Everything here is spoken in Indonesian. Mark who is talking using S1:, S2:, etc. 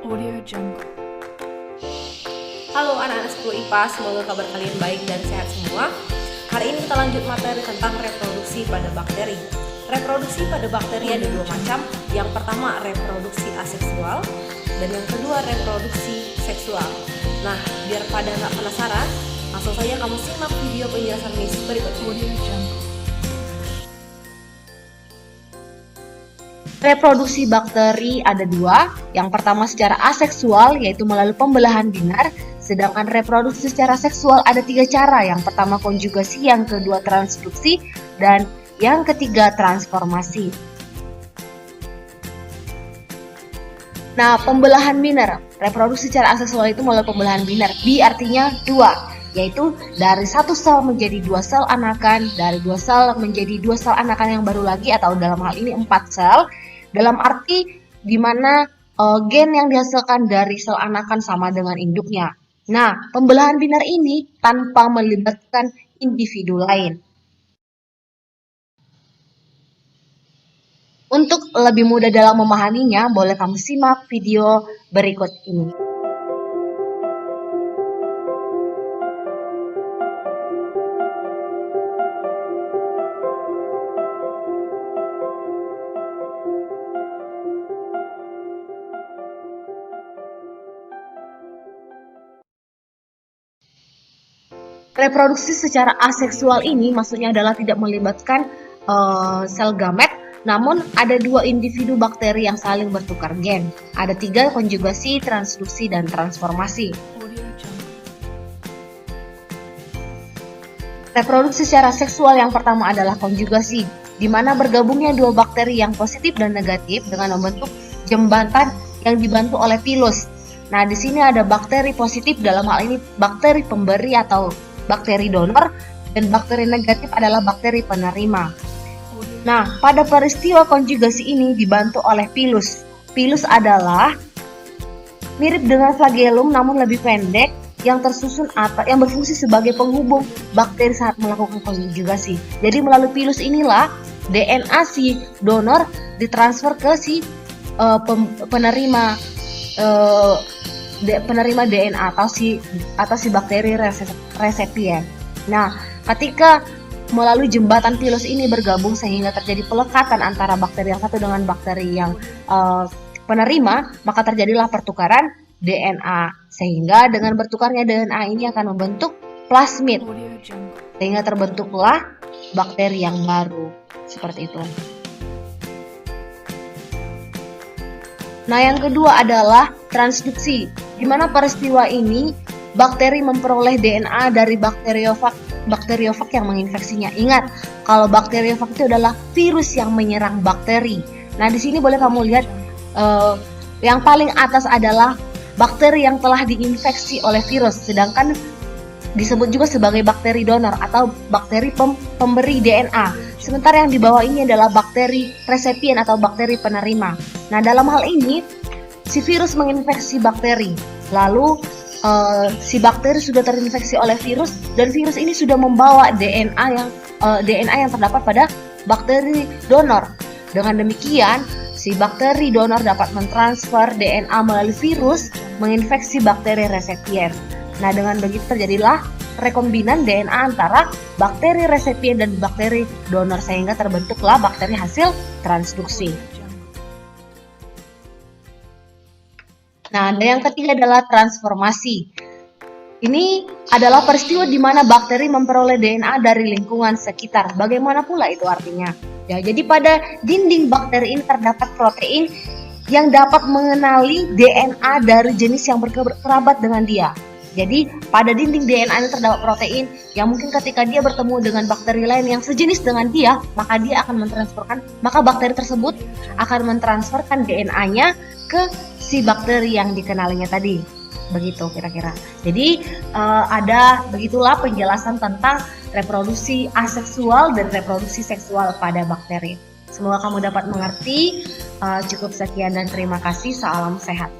S1: Audio Jungle.
S2: Halo anak-anak 10 IPA, semoga kabar kalian baik dan sehat semua. Hari ini kita lanjut materi tentang reproduksi pada bakteri. Reproduksi pada bakteri ada dua macam. Yang pertama reproduksi aseksual dan yang kedua reproduksi seksual. Nah, biar pada nggak penasaran, langsung saja kamu simak video penjelasan Miss berikut.
S1: Audio Jungle.
S3: Reproduksi bakteri ada dua. Yang pertama secara aseksual, yaitu melalui pembelahan binar. Sedangkan reproduksi secara seksual ada tiga cara. Yang pertama konjugasi, yang kedua transduksi, dan yang ketiga transformasi. Nah, pembelahan binar. Reproduksi secara aseksual itu melalui pembelahan binar. Bi artinya dua, yaitu dari satu sel menjadi dua sel anakan, dari dua sel menjadi dua sel anakan yang baru lagi, atau dalam hal ini 4 sel. Dalam arti di mana gen yang dihasilkan dari sel anakan sama dengan induknya. Nah, pembelahan binar ini tanpa melibatkan individu lain. Untuk lebih mudah dalam memahaminya, boleh kamu simak video berikut ini. Reproduksi secara aseksual ini maksudnya adalah tidak melibatkan sel gamet, namun ada dua individu bakteri yang saling bertukar gen. Ada 3, konjugasi, transduksi, dan transformasi.
S1: Audio Jungle.
S3: Reproduksi secara seksual yang pertama adalah konjugasi, di mana bergabungnya dua bakteri yang positif dan negatif dengan membentuk jembatan yang dibantu oleh pilus. Nah, di sini ada bakteri positif, dalam hal ini bakteri pemberi atau bakteri donor, dan bakteri negatif adalah bakteri penerima. Nah, pada peristiwa konjugasi ini dibantu oleh pilus. Pilus adalah mirip dengan flagellum namun lebih pendek, yang tersusun atau yang berfungsi sebagai penghubung bakteri saat melakukan konjugasi. Jadi melalui pilus inilah DNA si donor ditransfer ke si penerima DNA atau si bakteri resepien. Nah, ketika melalui jembatan pilus ini bergabung sehingga terjadi pelekatan antara bakteri yang satu dengan bakteri yang penerima, maka terjadilah pertukaran DNA. Sehingga dengan bertukarnya DNA ini akan membentuk plasmid,
S1: Audio Jungle.
S3: sehingga terbentuklah bakteri yang baru. Seperti itu. Nah, yang kedua adalah transduksi, di mana peristiwa ini bakteri memperoleh DNA dari bakteriofag yang menginfeksinya. Ingat, kalau bakteriofag itu adalah virus yang menyerang bakteri. Nah, di sini boleh kamu lihat yang paling atas adalah bakteri yang telah diinfeksi oleh virus, sedangkan disebut juga sebagai bakteri donor atau bakteri pemberi DNA. Sementara yang di bawah ini adalah bakteri resepien atau bakteri penerima. Nah, dalam hal ini si virus menginfeksi bakteri, lalu si bakteri sudah terinfeksi oleh virus dan virus ini sudah membawa DNA yang terdapat pada bakteri donor. Dengan demikian, si bakteri donor dapat mentransfer DNA melalui virus menginfeksi bakteri resepien. Nah, dengan begitu terjadilah rekombinan DNA antara bakteri resepien dan bakteri donor sehingga terbentuklah bakteri hasil transduksi. Nah, dan yang ketiga adalah transformasi. Ini adalah peristiwa di mana bakteri memperoleh DNA dari lingkungan sekitar. Bagaimana pula itu artinya? Ya, jadi pada dinding bakteri ini terdapat protein yang dapat mengenali DNA dari jenis yang berkerabat dengan dia. Jadi pada dinding DNA ini terdapat protein yang mungkin ketika dia bertemu dengan bakteri lain yang sejenis dengan dia, maka bakteri tersebut akan mentransferkan DNA-nya ke si bakteri yang dikenalinya tadi. Begitu kira-kira. Jadi begitulah penjelasan tentang reproduksi aseksual dan reproduksi seksual pada bakteri. Semoga kamu dapat mengerti. Cukup sekian dan terima kasih. Salam sehat.